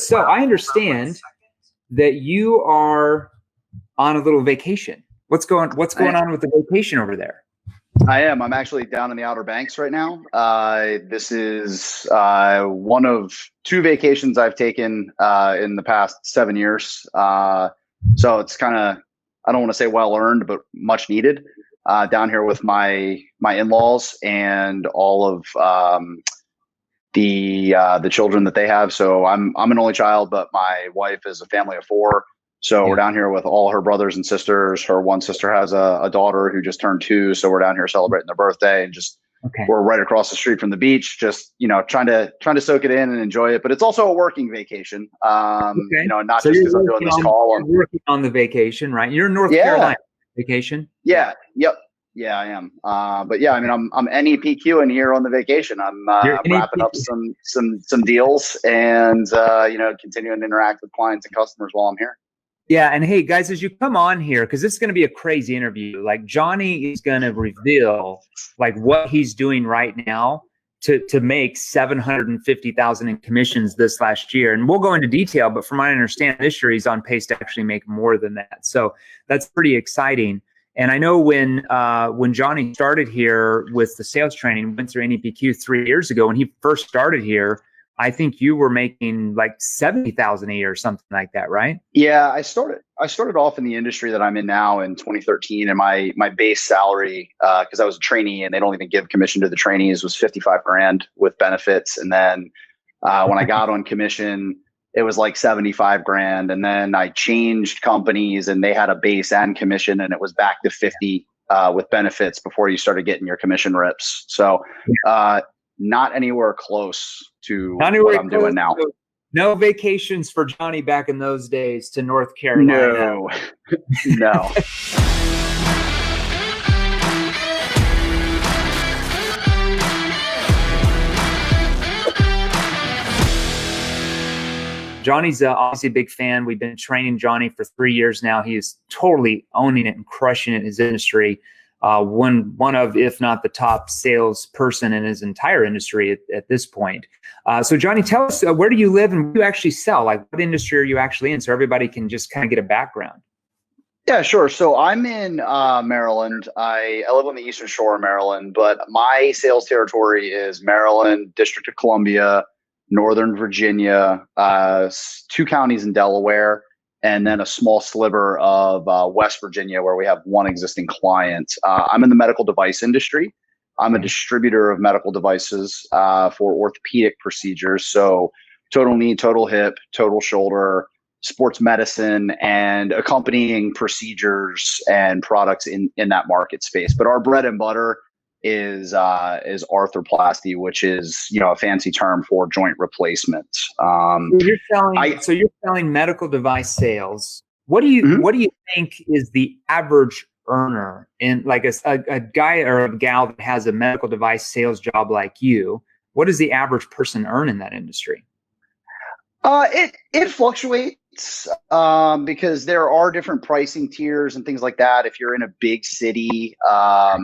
So I understand that you are on a little vacation. What's going on with the vacation over there? I am. I'm actually down in the Outer Banks right now. This is one of two vacations I've taken in the past 7 years. So it's kind of, I don't want to say well earned, but much needed. Down here with my in-laws and all of the children that they have. So I'm an only child, but my wife is a family of four. So we're down here with all her brothers and sisters. Her one sister has a daughter who just turned 2. So we're down here celebrating their birthday, and just we're right across the street from the beach, just, trying to soak it in and enjoy it. But it's also a working vacation. Not so just because I'm doing this call. You're working on the vacation, right? You're in North Carolina vacation. Yeah. Yep. Yeah, I am. But yeah, I mean, I'm NEPQ in here on the vacation. I'm wrapping up some deals and continuing to interact with clients and customers while I'm here. Yeah, and hey guys, as you come on here, because this is going to be a crazy interview. Like Johnny is going to reveal like what he's doing right now to make $750,000 in commissions this last year, and we'll go into detail. But from what I understand, this year he's on pace to actually make more than that. So that's pretty exciting. And I know when Johnny started here with the sales training, went through NEPQ 3 years ago, when he first started here, I think you were making like $70,000 a year or something like that, right? Yeah, I started off in the industry that I'm in now in 2013, and my base salary, because I was a trainee and they don't even give commission to the trainees, was $55,000 with benefits. And then when I got on commission, it was like $75,000. And then I changed companies and they had a base and commission, and it was back to 50 with benefits before you started getting your commission rips. So not anywhere close to what I'm doing now. No vacations for Johnny back in those days to North Carolina. No. Johnny's obviously a big fan. We've been training Johnny for 3 years now. He is totally owning it and crushing it in his industry. One of, if not the top salesperson in his entire industry at this point. So Johnny, tell us, where do you live and what do you actually sell? Like, what industry are you actually in, so everybody can just kind of get a background? Yeah, sure. So I'm in Maryland. I live on the Eastern Shore of Maryland, but my sales territory is Maryland, District of Columbia, Northern Virginia, 2 counties in Delaware, and then a small sliver of West Virginia, where we have one existing client. I'm in the medical device industry. I'm a distributor of medical devices for orthopedic procedures. So total knee, total hip, total shoulder, sports medicine, and accompanying procedures and products in that market space. But our bread and butter is arthroplasty, which is a fancy term for joint replacement. So you're selling medical device sales. What do you think is the average earner in like a guy or a gal that has a medical device sales job like you? What does the average person earn in that industry? It fluctuates because there are different pricing tiers and things like that. If you're in a big city, or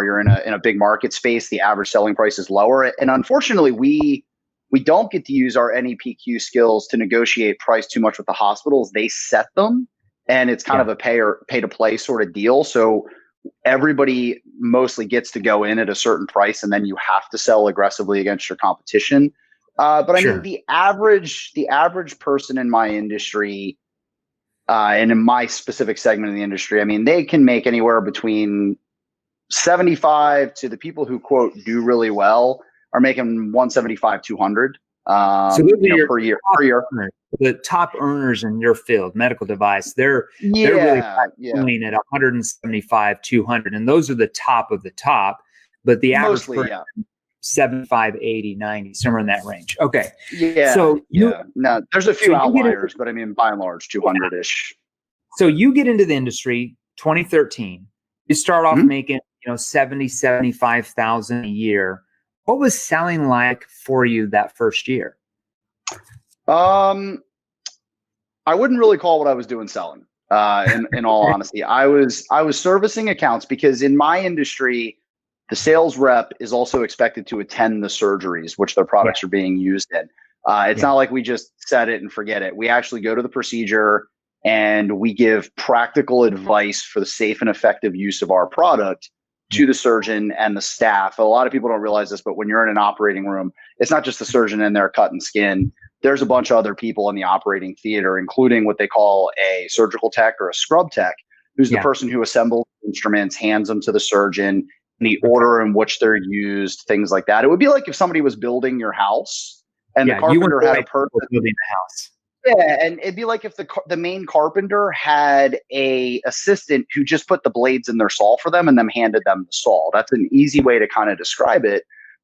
you're in a big market space, the average selling price is lower. And unfortunately, we don't get to use our NEPQ skills to negotiate price too much with the hospitals. They set them, and it's kind of a pay to play sort of deal. So everybody mostly gets to go in at a certain price, and then you have to sell aggressively against your competition. But I mean, the average person in my industry, and in my specific segment of the industry, I mean, they can make anywhere between 75 to the people who quote do really well are making 175, 200 per year. The top earners in your field, medical device, they're really doing at 175, 200, and those are the top of the top. But the average person, 75, 80, 90, somewhere in that range. Okay. Yeah. So no, there's a few outliers, but I mean, by and large, 200-ish. So you get into the industry 2013. You start off making 70, 75,000 a year. What was selling like for you that first year? I wouldn't really call what I was doing selling. In all honesty, I was servicing accounts, because in my industry, the sales rep is also expected to attend the surgeries which their products are being used in. It's not like we just set it and forget it. We actually go to the procedure and we give practical advice for the safe and effective use of our product to the surgeon and the staff. A lot of people don't realize this, but when you're in an operating room, it's not just the surgeon in there cutting skin. There's a bunch of other people in the operating theater, including what they call a surgical tech or a scrub tech, who's the person who assembles instruments, hands them to the surgeon, in the order in which they're used, things like that. It would be like if somebody was building your house and the carpenter had a person building the house. Yeah, and it'd be like if the main carpenter had a assistant who just put the blades in their saw for them and then handed them the saw. That's an easy way to kind of describe it.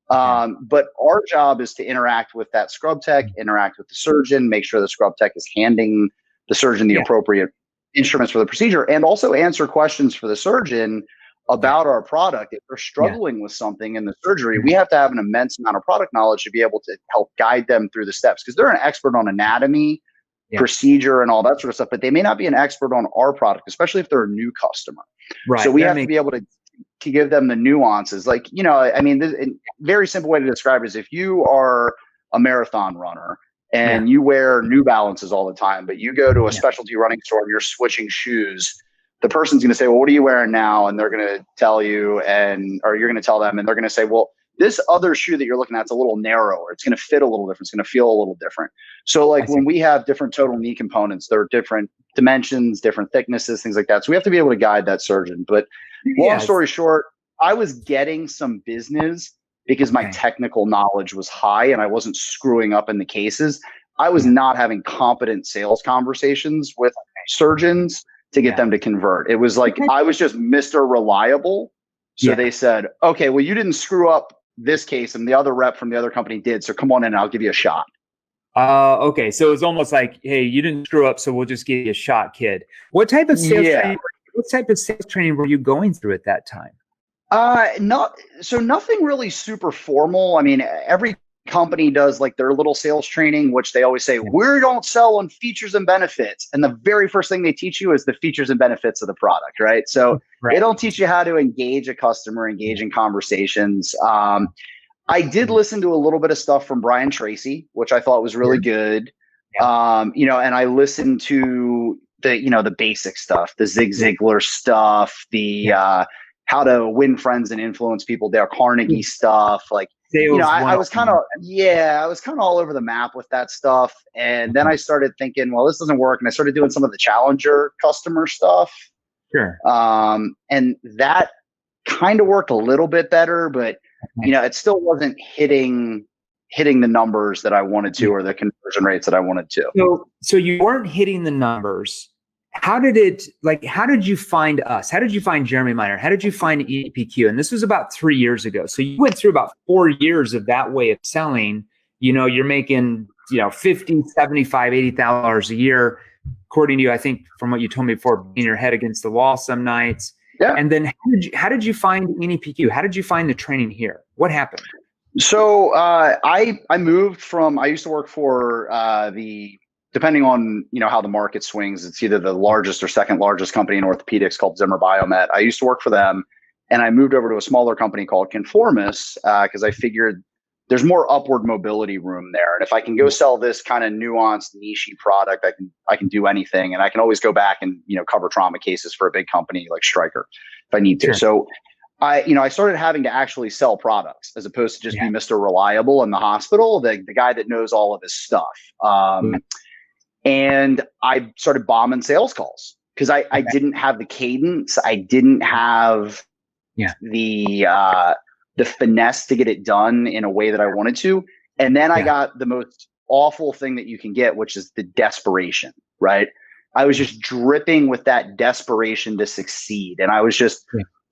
But our job is to interact with that scrub tech, interact with the surgeon, make sure the scrub tech is handing the surgeon the appropriate instruments for the procedure, and also answer questions for the surgeon about our product. If they're struggling with something in the surgery, we have to have an immense amount of product knowledge to be able to help guide them through the steps, because they're an expert on anatomy, procedure, and all that sort of stuff, but they may not be an expert on our product, especially if they're a new customer. So we have to be able to give them the nuances. Like, I mean, a very simple way to describe it is if you are a marathon runner and you wear New Balances all the time, but you go to a specialty running store and you're switching shoes, the person's going to say, well, what are you wearing now? And they're going to tell you, or you're going to tell them, and they're going to say, well, this other shoe that you're looking at is a little narrower. It's going to fit a little different. It's going to feel a little different. So like when we have different total knee components, there are different dimensions, different thicknesses, things like that. So we have to be able to guide that surgeon. But long story short, I was getting some business because my technical knowledge was high and I wasn't screwing up in the cases. I was not having competent sales conversations with surgeons to get them to convert. It was like I was just Mr. Reliable. So they said, okay, well, you didn't screw up this case and the other rep from the other company did. So come on in and I'll give you a shot. Okay. So it was almost like, hey, you didn't screw up, so we'll just give you a shot, kid. What type of sales training? What type of sales training were you going through at that time? Nothing really super formal. I mean, every company does like their little sales training, which they always say, we don't sell on features and benefits. And the very first thing they teach you is the features and benefits of the product, right? So they don't teach you how to engage a customer, engage in conversations. I did listen to a little bit of stuff from Brian Tracy, which I thought was really good. And I listened to the basic stuff, the Zig Ziglar stuff, the how to win friends and influence people, Dale Carnegie stuff. Like, I was kind of all over the map with that stuff. And then I started thinking, well, this doesn't work. And I started doing some of the challenger customer stuff. And that kind of worked a little bit better, but it still wasn't hitting the numbers that I wanted to, or the conversion rates that I wanted to. So you weren't hitting the numbers. How did you find us? How did you find Jeremy Miner? How did you find NEPQ? And this was about 3 years ago. So you went through about 4 years of that way of selling. You're making, $50,000, $75,000, $80,000 a year, according to you, I think from what you told me before, beating your head against the wall some nights. Yeah. And then how did you find NEPQ? How did you find the training here? What happened? So I moved from, I used to work for depending on, how the market swings, it's either the largest or second largest company in orthopedics called Zimmer Biomet. I used to work for them, and I moved over to a smaller company called Conformis because I figured there's more upward mobility room there. And if I can go sell this kind of nuanced, niche product, I can do anything, and I can always go back and cover trauma cases for a big company like Stryker if I need to. So I started having to actually sell products as opposed to just be Mr. Reliable in the hospital, the guy that knows all of his stuff. And I started bombing sales calls because I didn't have the cadence. I didn't have the finesse to get it done in a way that I wanted to. And then I got the most awful thing that you can get, which is the desperation, right? I was just dripping with that desperation to succeed. And I was just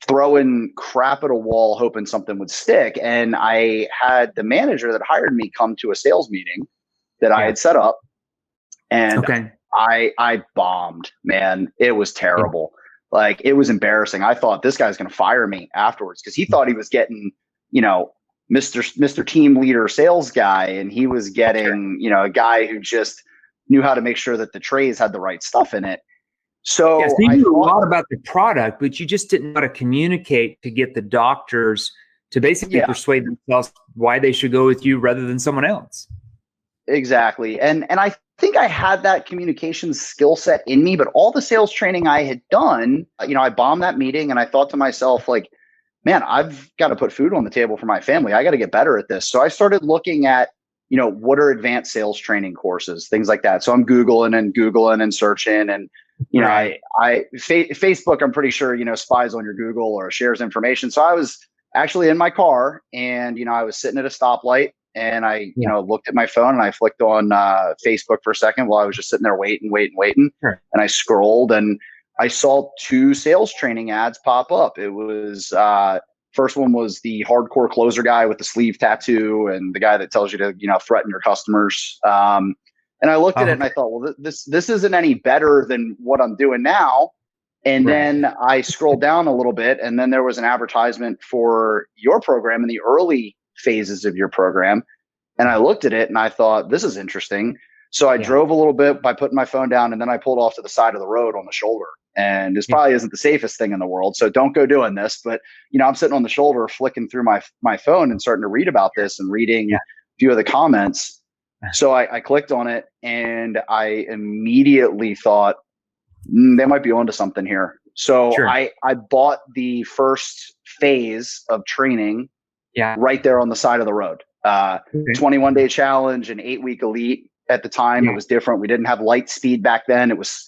throwing crap at a wall, hoping something would stick. And I had the manager that hired me come to a sales meeting that I had set up. And I bombed, man. It was terrible. Like, it was embarrassing. I thought this guy's going to fire me afterwards because he thought he was getting, Mr. Team Leader sales guy. And he was getting, a guy who just knew how to make sure that the trays had the right stuff in it. So you knew a lot about the product, but you just didn't know how to communicate to get the doctors to basically persuade themselves why they should go with you rather than someone else. Exactly. And I think I had that communication skill set in me, but all the sales training I had done, I bombed that meeting and I thought to myself, like, man, I've got to put food on the table for my family. I got to get better at this. So I started looking at, what are advanced sales training courses, things like that. So I'm Googling and searching and, Right. Facebook, I'm pretty sure, spies on your Google or shares information. So I was actually in my car and, I was sitting at a stoplight and I, looked at my phone and I flicked on Facebook for a second while I was just sitting there waiting. Sure. And I scrolled and I saw 2 sales training ads pop up. It was first one was the hardcore closer guy with the sleeve tattoo and the guy that tells you to, threaten your customers. And I looked at it and I thought, well, this isn't any better than what I'm doing now. And then I scrolled down a little bit and then there was an advertisement for your program in the early phases of your program. And I looked at it and I thought, this is interesting. So I drove a little bit by putting my phone down and then I pulled off to the side of the road on the shoulder. And this probably isn't the safest thing in the world. So don't go doing this. But, I'm sitting on the shoulder, flicking through my phone and starting to read about this and reading a few of the comments. So I clicked on it and I immediately thought, they might be onto something here. So I bought the first phase of training right there on the side of the road. 21-day challenge and 8-week elite. At the time, it was different. We didn't have light speed back then. It was,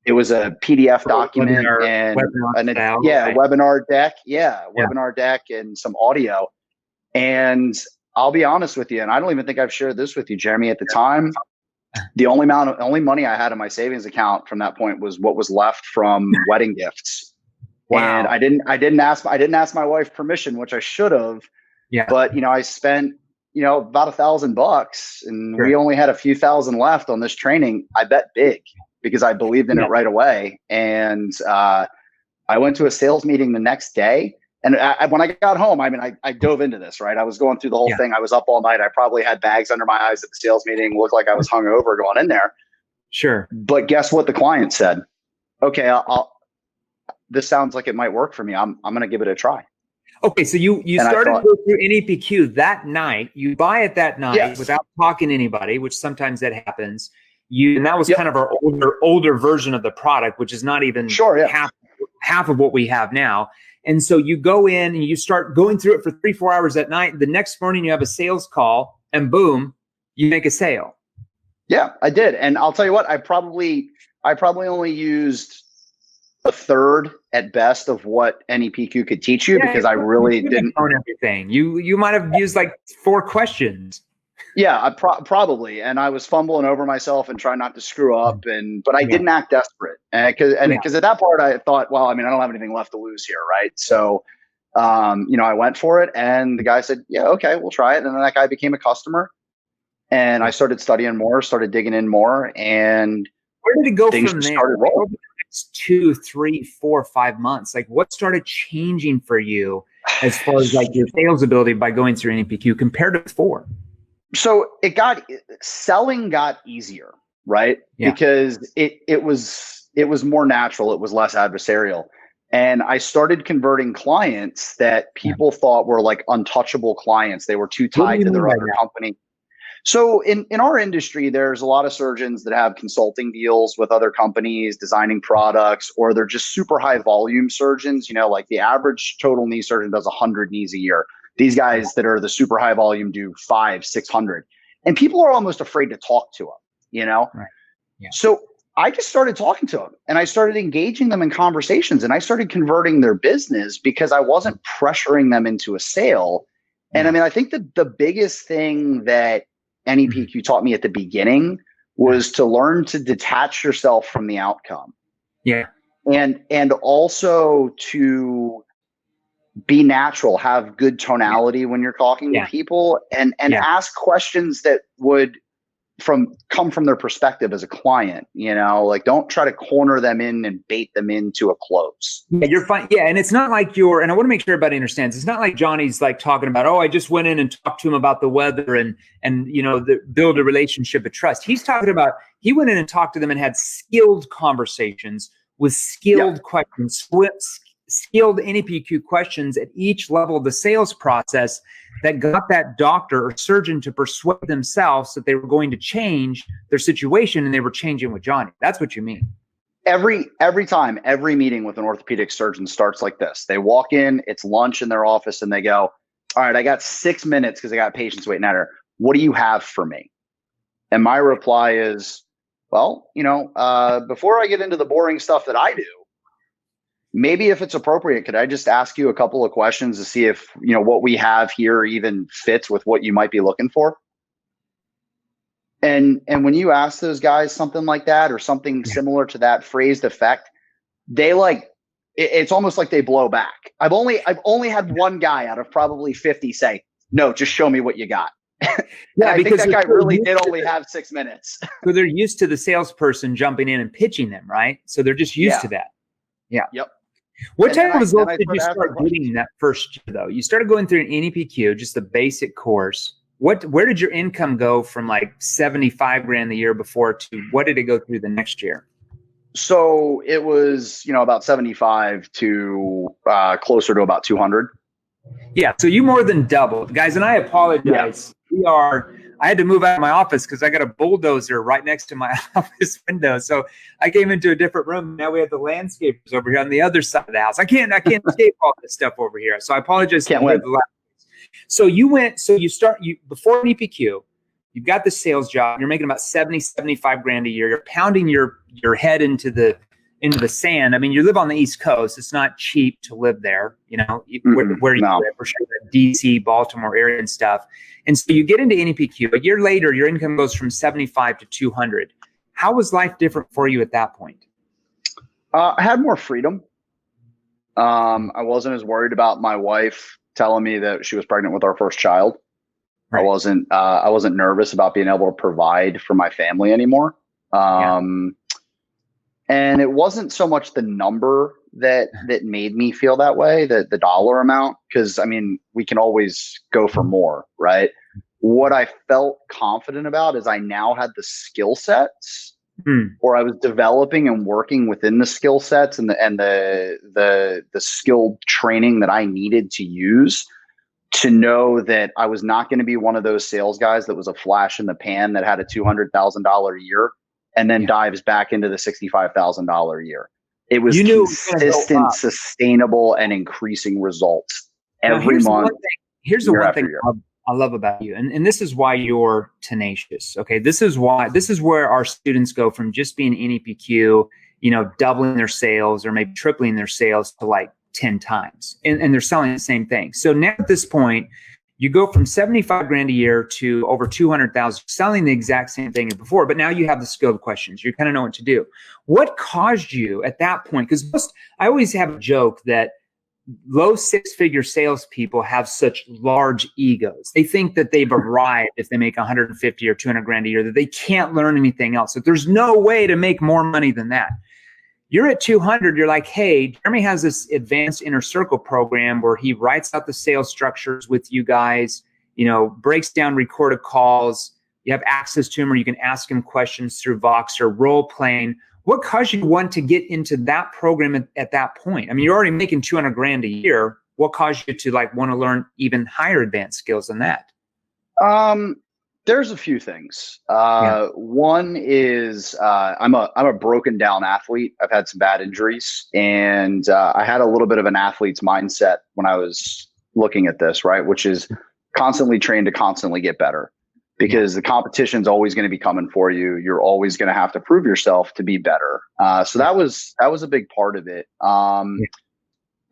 it was a PDF document and webinar deck. Webinar deck and some audio. And I'll be honest with you, and I don't even think I've shared this with you, Jeremy. At the time, the only money I had in my savings account from that point was what was left from wedding gifts. Wow. And I didn't ask my wife permission, which I should have. Yeah. But I spent about $1,000 and we only had a few thousand left on this training. I bet big because I believed in it right away. And I went to a sales meeting the next day. And when I got home, I dove into this, right? I was going through the whole thing. I was up all night. I probably had bags under my eyes at the sales meeting, looked like I was hungover going in there. Sure. But guess what the client said? Okay, this sounds like it might work for me. I'm going to give it a try. Okay, so you started to go through NEPQ that night. You buy it that night without talking to anybody, which sometimes that happens. And that was kind of our older version of the product, which is not even half of what we have now. And so you go in and you start going through it for 3-4 hours at night. The next morning you have a sales call and boom, you make a sale. Yeah, I did. And I'll tell you what, I probably only used a third at best of what NEPQ could teach you because I really didn't own everything. You might have used like 4 questions. Yeah, I probably. And I was fumbling over myself and trying not to screw up. But I didn't act desperate. Because at that part I thought, well, I don't have anything left to lose here. Right. So, I went for it and the guy said, yeah, okay, we'll try it. And then that guy became a customer and I started studying more, started digging in more. And where did it go from there? Started rolling. 2, 3, 4, 5 months. Like what started changing for you as far as like your sales ability by going through NEPQ compared to before? So selling got easier, right? Yeah. Because it was more natural. It was less adversarial. And I started converting clients that people thought were like untouchable clients. They were too tied to their other company. So in our industry, there's a lot of surgeons that have consulting deals with other companies, designing products, or they're just super high volume surgeons. Like the average total knee surgeon does 100 knees a year. These guys that are the super high volume do 500, 600. And people are almost afraid to talk to them, Right. Yeah. So I just started talking to them and I started engaging them in conversations and I started converting their business because I wasn't pressuring them into a sale. And I think that the biggest thing that NEPQ taught me at the beginning was to learn to detach yourself from the outcome. Yeah. And also to be natural, have good tonality when you're talking to people and ask questions that would come from their perspective as a client, like don't try to corner them in and bait them into a close. Yeah, you're fine. Yeah. And it's not like and I want to make sure everybody understands, it's not like Johnny's like talking about, I just went in and talked to him about the weather and build a relationship of trust. He's talking about, he went in and talked to them and had skilled conversations with skilled questions, skilled NEPQ questions at each level of the sales process that got that doctor or surgeon to persuade themselves that they were going to change their situation, and they were changing with Johnny. That's what you mean. Every time, every meeting with an orthopedic surgeon starts like this. They walk in, it's lunch in their office, and they go, all right, I got 6 minutes because I got patients waiting at her. What do you have for me? And my reply is, well, before I get into the boring stuff that I do, maybe if it's appropriate, could I just ask you a couple of questions to see if, what we have here even fits with what you might be looking for? And when you ask those guys something like that, or something similar to that phrased effect, they it's almost like they blow back. I've only had one guy out of probably 50 say, no, just show me what you got. Yeah, I think that guy really did only have 6 minutes. So they're used to the salesperson jumping in and pitching them, right? So they're just used to that. Yeah. Yep. What type of results did you start getting that first year, though? You started going through an NEPQ, just the basic course. Where did your income go from like 75 grand the year before to what did it go through the next year? So it was, about 75 to closer to about 200. Yeah. So you more than doubled, guys. And I apologize. Yeah. I had to move out of my office because I got a bulldozer right next to my office window. So I came into a different room. Now we have the landscapers over here on the other side of the house. I can't escape all this stuff over here. So I apologize. Can't win. So before NEPQ, you've got the sales job. You're making about 70, 75 grand a year. You're pounding your head into the sand. I mean, you live on the East Coast. It's not cheap to live there, where you live, for sure, the DC, Baltimore area and stuff. And so you get into NEPQ. A year later, your income goes from 75 to 200. How was life different for you at that point? I had more freedom. I wasn't as worried about my wife telling me that she was pregnant with our first child. Right. I wasn't nervous about being able to provide for my family anymore. And it wasn't so much the number that made me feel that way, the dollar amount, because we can always go for more, right? What I felt confident about is I now had the skill sets, or I was developing and working within the skill sets and the skilled training that I needed to use to know that I was not going to be one of those sales guys that was a flash in the pan that had a $200,000 a year and then dives back into the $65,000 a year. It was consistent, sustainable, and increasing results every month. Here's the one thing I love about you, and this is why you're tenacious. Okay, this is where our students go from just being NEPQ, doubling their sales or maybe tripling their sales to like 10 times, and they're selling the same thing. So now at this point, you go from 75 grand a year to over 200,000, selling the exact same thing as before, but now you have the skilled questions. You kind of know what to do. What caused you at that point? Because I always have a joke that low six-figure salespeople have such large egos. They think that they've arrived if they make 150 or 200 grand a year, that they can't learn anything else, that there's no way to make more money than that. You're at 200, you're like, hey, Jeremy has this advanced inner circle program where he writes out the sales structures with you guys, breaks down recorded calls. You have access to him, or you can ask him questions through Vox or role playing. What caused you to want to get into that program at that point? You're already making 200 grand a year. What caused you to want to learn even higher advanced skills than that? There's a few things. One is I'm a broken down athlete. I've had some bad injuries, and I had a little bit of an athlete's mindset when I was looking at this, right? Which is constantly train to constantly get better, because the competition's always going to be coming for you. You're always going to have to prove yourself to be better. So that was a big part of it.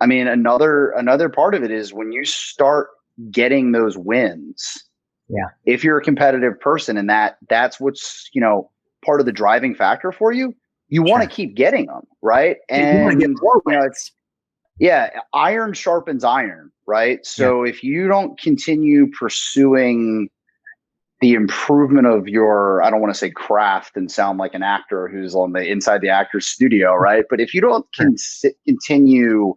Another part of it is when you start getting those wins. Yeah. If you're a competitive person and that's what's, part of the driving factor for you, you want to keep getting them, right? And you want to get more iron sharpens iron, right? So if you don't continue pursuing the improvement of your, I don't want to say craft and sound like an actor who's on the inside the actor's studio, right? But if you don't continue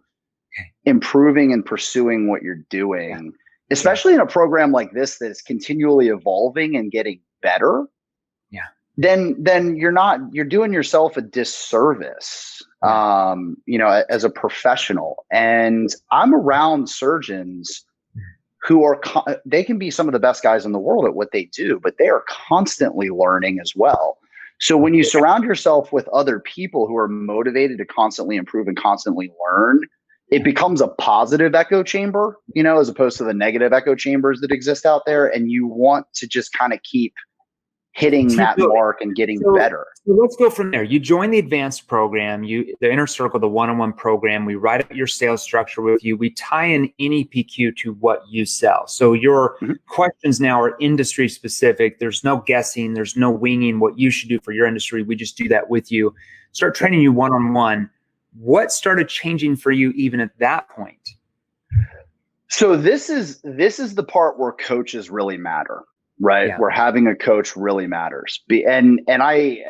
improving and pursuing what you're doing, especially in a program like this that is continually evolving and getting better, then you're doing yourself a disservice. as a professional. And I'm around surgeons who are, they can be some of the best guys in the world at what they do, but they are constantly learning as well. So when you surround yourself with other people who are motivated to constantly improve and constantly learn, it becomes a positive echo chamber, as opposed to the negative echo chambers that exist out there. And you want to just kind of keep hitting that mark and getting better. So let's go from there. You join the advanced program, the inner circle, the one-on-one program. We write out your sales structure with you. We tie in NEPQ to what you sell. So your questions now are industry specific. There's no guessing. There's no winging what you should do for your industry. We just do that with you. Start training you one-on-one. What started changing for you even at that point? So this is the part where coaches really matter. Right. Yeah. Where having a coach really matters. And I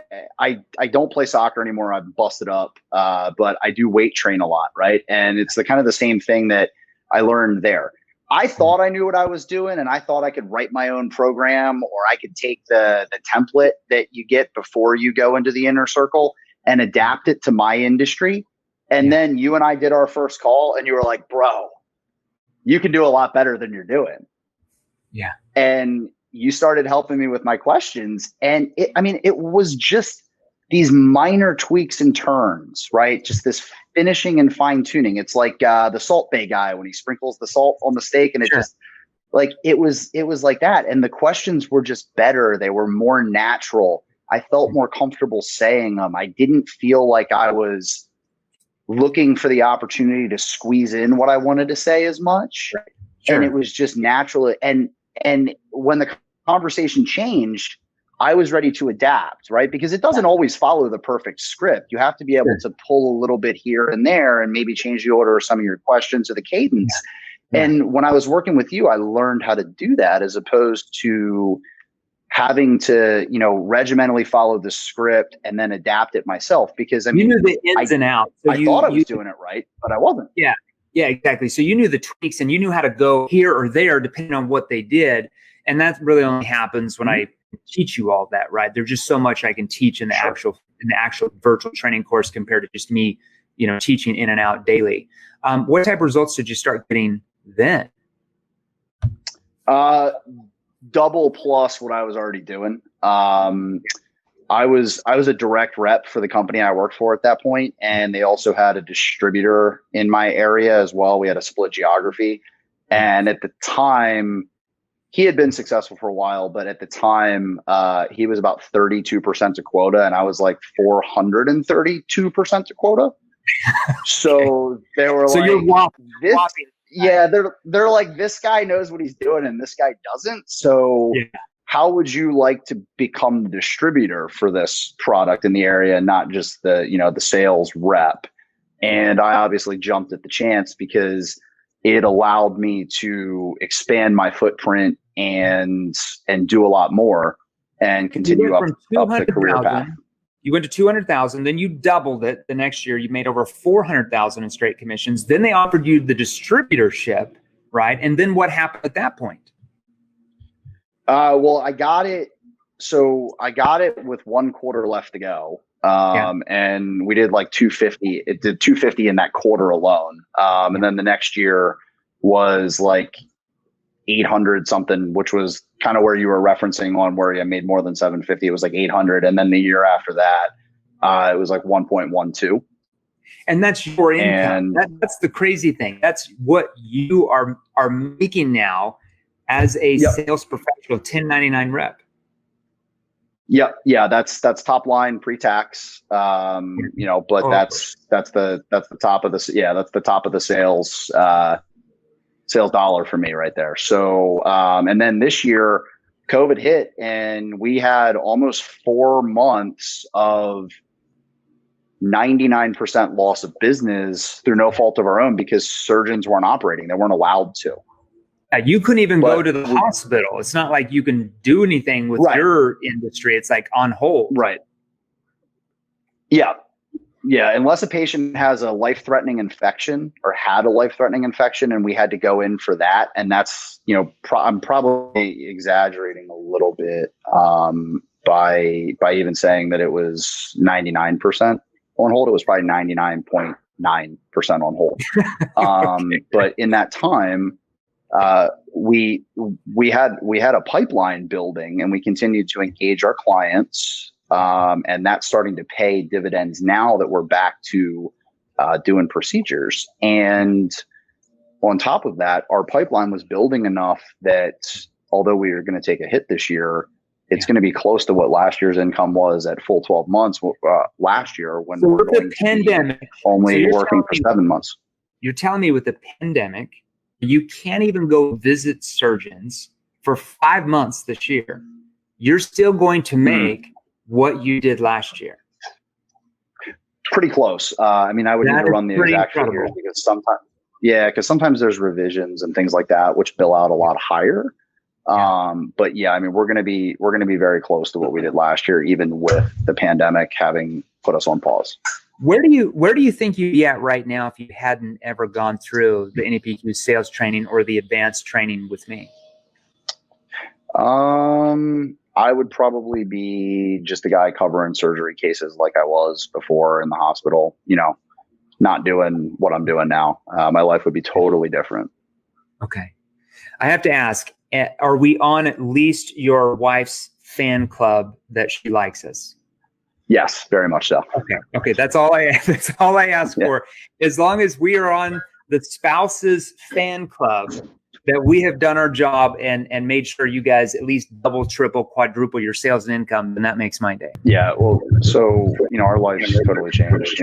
don't play soccer anymore. I've busted up, but I do weight train a lot. Right. And it's the kind of the same thing that I learned there. I thought I knew what I was doing, and I thought I could write my own program, or I could take the template that you get before you go into the inner circle and adapt it to my industry. And then you and I did our first call, and you were like, bro, you can do a lot better than you're doing. Yeah. And you started helping me with my questions. And it was just these minor tweaks and turns, right? Just this finishing and fine tuning. It's like the Salt Bay guy when he sprinkles the salt on the steak, and it just like, it was like that. And the questions were just better. They were more natural. I felt more comfortable saying them. I didn't feel like I was looking for the opportunity to squeeze in what I wanted to say as much. Sure. And it was just natural. And when the conversation changed, I was ready to adapt, right? Because it doesn't always follow the perfect script. You have to be able to pull a little bit here and there and maybe change the order of some of your questions or the cadence. And when I was working with you, I learned how to do that, as opposed to having to, regimentally follow the script and then adapt it myself. Because you knew the ins and outs. So I thought I was doing it right, but I wasn't. Yeah, exactly. So you knew the tweaks, and you knew how to go here or there depending on what they did. And that really only happens when I teach you all that, right? There's just so much I can teach in the actual virtual training course compared to just me, teaching in and out daily. What type of results did you start getting then? Double plus what I was already doing. I was a direct rep for the company I worked for at that point, and they also had a distributor in my area as well. We had a split geography, and at the time, he had been successful for a while, but at the time, he was about 32% to quota, and I was like 432% to quota. So they were so like, you're whopping. Yeah, they're like, this guy knows what he's doing and this guy doesn't. So how would you like to become the distributor for this product in the area, and not just the sales rep? And I obviously jumped at the chance because it allowed me to expand my footprint and do a lot more and continue up the career path. You went to 200,000, then you doubled it the next year. You made over 400,000 in straight commissions. Then they offered you the distributorship, right? And then what happened at that point? Well, I got it. So I got it with 1 quarter left to go. And we did like 250. It did 250 in that quarter alone. And then the next year was like 800 something, which was kind of where you were referencing on where I made more than 750. It was like 800. And then the year after that, it was like 1.12. And that's your income. That's the crazy thing. That's what you are making now as a sales professional, 1099 rep. Yep. Yeah. That's top line pre-tax. But that's the top of the, that's the top of the sales dollar for me right there. So, and then this year COVID hit, and we had almost 4 months of 99% loss of business through no fault of our own, because surgeons weren't operating. They weren't allowed to. You couldn't even go to the hospital. It's not like you can do anything with your industry. It's like on hold. Right. Yeah. Yeah. Unless a patient has a life-threatening infection or had a life-threatening infection, and we had to go in for that. And that's, I'm probably exaggerating a little bit by even saying that it was 99%. on hold. It was probably 99.9% on hold. But in that time, we had a pipeline building, and we continued to engage our clients, and that's starting to pay dividends now that we're back to doing procedures. And on top of that, our pipeline was building enough that although we are going to take a hit this year, it's going to be close to what last year's income was at full 12 months last year, when So we're with going the pandemic, to be only working for 7 months. You're telling me with the pandemic, you can't even go visit surgeons for 5 months this year. You're still going to make what you did last year. Pretty close. I mean, I would need to run the exact figures, because sometimes there's revisions and things like that, which bill out a lot higher. But yeah, I mean, we're going to be very close to what we did last year, even with the pandemic having put us on pause. Where do you think you'd be at right now if you hadn't ever gone through the NEPQ sales training or the advanced training with me? I would probably be just a guy covering surgery cases like I was before in the hospital, not doing what I'm doing now. My life would be totally different. Okay. I have to ask, are we on at least your wife's fan club that she likes us? Yes, very much so. Okay. That's all I ask for. As long as we are on the spouse's fan club, that we have done our job and made sure you guys at least double, triple, quadruple your sales and income, then that makes my day. Yeah. Well, so, our life's totally changed.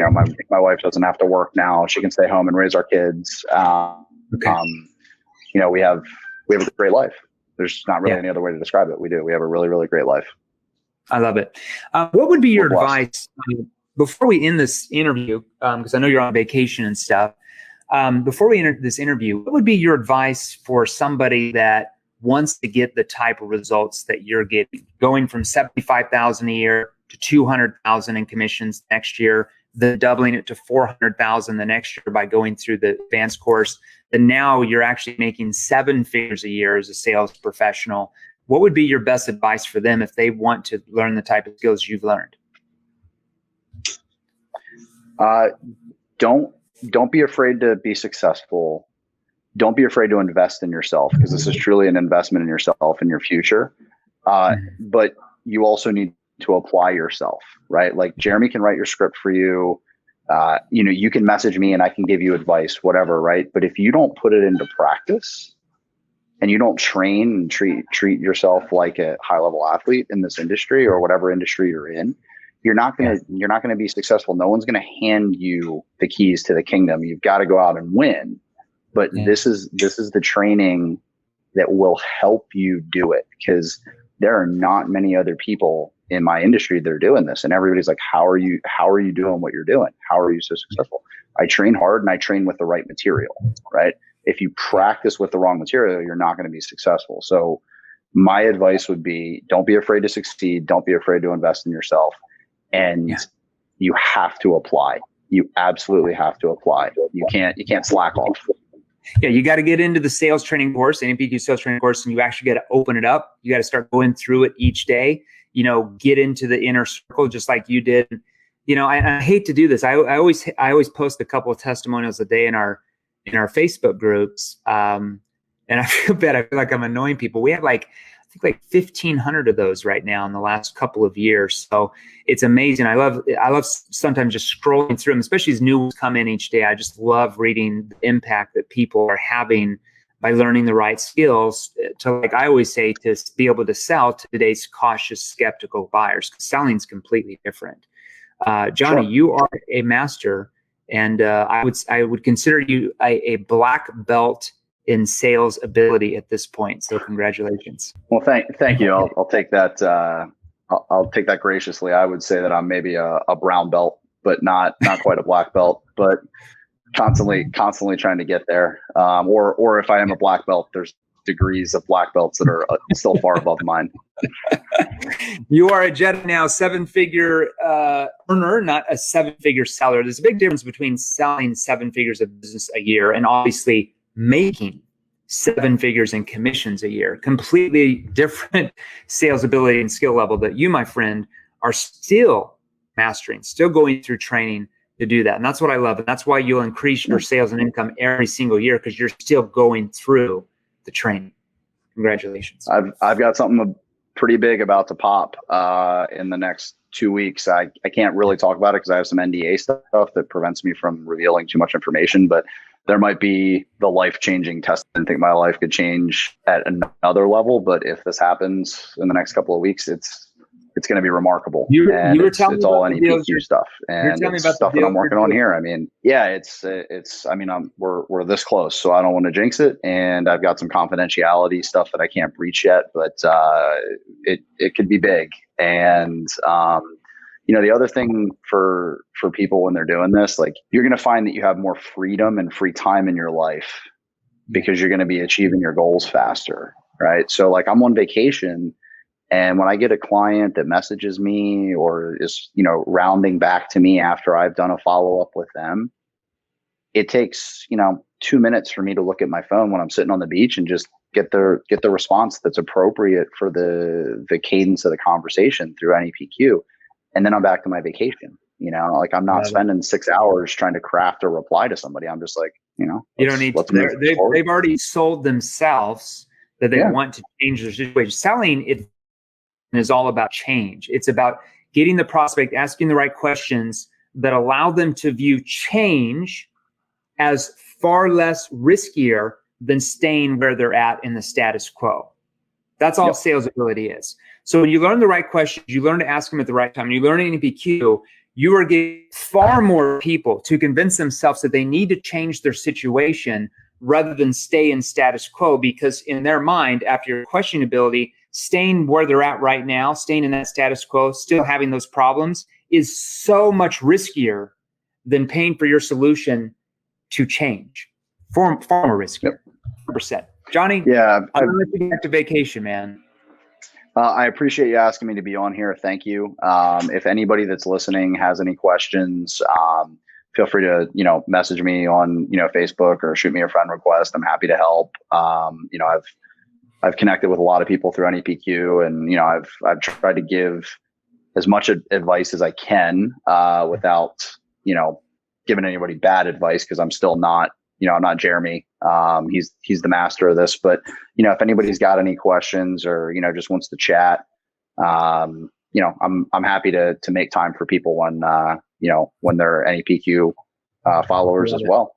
My wife doesn't have to work now. She can stay home and raise our kids. We have a great life. There's not really any other way to describe it. We have a really, really great life. I love it. What would be your advice before we end this interview? Because I know you're on vacation and stuff. Before we enter this interview, what would be your advice for somebody that wants to get the type of results that you're getting, going from $75,000 a year to $200,000 in commissions next year, then doubling it to $400,000 the next year by going through the advanced course, and now you're actually making 7 figures a year as a sales professional? What would be your best advice for them if they want to learn the type of skills you've learned? Don't be afraid to be successful. Don't be afraid to invest in yourself, because this is truly an investment in yourself and your future. But you also need to apply yourself, right? Like Jeremy can write your script for you. You can message me and I can give you advice, whatever, right? But if you don't put it into practice and you don't train and treat yourself like a high level athlete in this industry or whatever industry you're in, you're not going to be successful. No one's going to hand you the keys to the kingdom. You've got to go out and win. But this is the training that will help you do it, because there are not many other people in my industry that are doing this. And everybody's like, how are you doing what you're doing? How are you so successful? I train hard and I train with the right material, right? If you practice with the wrong material, you're not going to be successful. So my advice would be, don't be afraid to succeed. Don't be afraid to invest in yourself. And you have to apply. You absolutely have to apply. You can't slack off. Yeah, you got to get into the sales training course, NEPQ sales training course, and you actually got to open it up. You got to start going through it each day. Get into the inner circle just like you did. I hate to do this. I always post a couple of testimonials a day in our Facebook groups, and I feel bad. I feel like I'm annoying people. We have like 1,500 of those right now in the last couple of years. So it's amazing. I love sometimes just scrolling through them, especially as new ones come in each day. I just love reading the impact that people are having by learning the right skills to, like I always say, to be able to sell to today's cautious, skeptical buyers. Selling is completely different. Johnny, you are a master, and I would consider you a black belt in sales ability at this point. So congratulations. Well, thank you. I'll take that. I'll take that graciously. I would say that I'm maybe a brown belt, but not quite a black belt, but constantly trying to get there. Or if I am a black belt, there's degrees of black belts that are still far above mine. You are a Jedi now, 7-figure earner, not a 7-figure seller. There's a big difference between selling 7 figures of business a year and obviously making 7 figures in commissions a year. Completely different sales ability and skill level that you, my friend, are still mastering, still going through training to do that. And that's what I love. And that's why you'll increase your sales and income every single year, because you're still going through the training. Congratulations. I've got something pretty big about to pop in the next 2 weeks. I can't really talk about it because I have some NDA stuff that prevents me from revealing too much information, but there might be the life-changing test. I think my life could change at another level, but if this happens in the next couple of weeks, it's going to be remarkable. You were telling me it's all NEPQ stuff, and it's stuff that I'm working on here. I mean, yeah, we're this close, so I don't want to jinx it, and I've got some confidentiality stuff that I can't breach yet, but it could be big. And the other thing for people when they're doing this, like, you're going to find that you have more freedom and free time in your life because you're going to be achieving your goals faster, right? So, like, I'm on vacation. And when I get a client that messages me or is, rounding back to me after I've done a follow-up with them, it takes, 2 minutes for me to look at my phone when I'm sitting on the beach and just get the response that's appropriate for the cadence of the conversation through NEPQ. And then I'm back to my vacation. Like, I'm not spending 6 hours trying to craft a reply to somebody. I'm just like, you don't need to. They've already sold themselves that they want to change their situation. Selling it is all about change. It's about getting the prospect, asking the right questions that allow them to view change as far less riskier than staying where they're at in the status quo. That's all sales ability is. So when you learn the right questions, you learn to ask them at the right time, and you learn NEPQ, you are getting far more people to convince themselves that they need to change their situation rather than stay in status quo, because in their mind, after your questioning ability, staying where they're at right now, staying in that status quo, still having those problems is so much riskier than paying for your solution to change. Far more riskier. 100%. Johnny, I'm going to let you get to vacation, man. I appreciate you asking me to be on here. Thank you. If anybody that's listening has any questions, feel free to, message me on, Facebook, or shoot me a friend request. I'm happy to help. I've connected with a lot of people through NEPQ, and, I've tried to give as much advice as I can, without, giving anybody bad advice, because I'm still not, I'm not Jeremy. He's the master of this, but, if anybody's got any questions or, just wants to chat, I'm happy to make time for people when they're NEPQ, followers as well,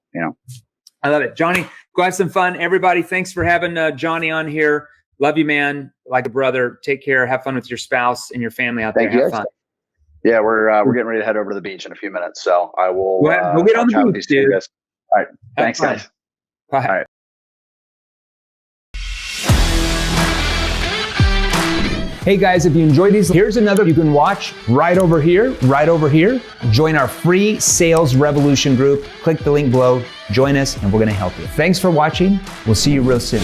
I love it. Johnny, go have some fun. Everybody, thanks for having Johnny on here. Love you, man. Like a brother. Take care. Have fun with your spouse and your family out there. Have fun. Yeah, we're getting ready to head over to the beach in a few minutes. So I will go get on the beach, dude. All right. Thanks, guys. Bye. All right. Hey guys, if you enjoyed these, here's another you can watch right over here. Join our free Sales Revolution group. Click the link below, join us, and we're gonna help you. Thanks for watching. We'll see you real soon.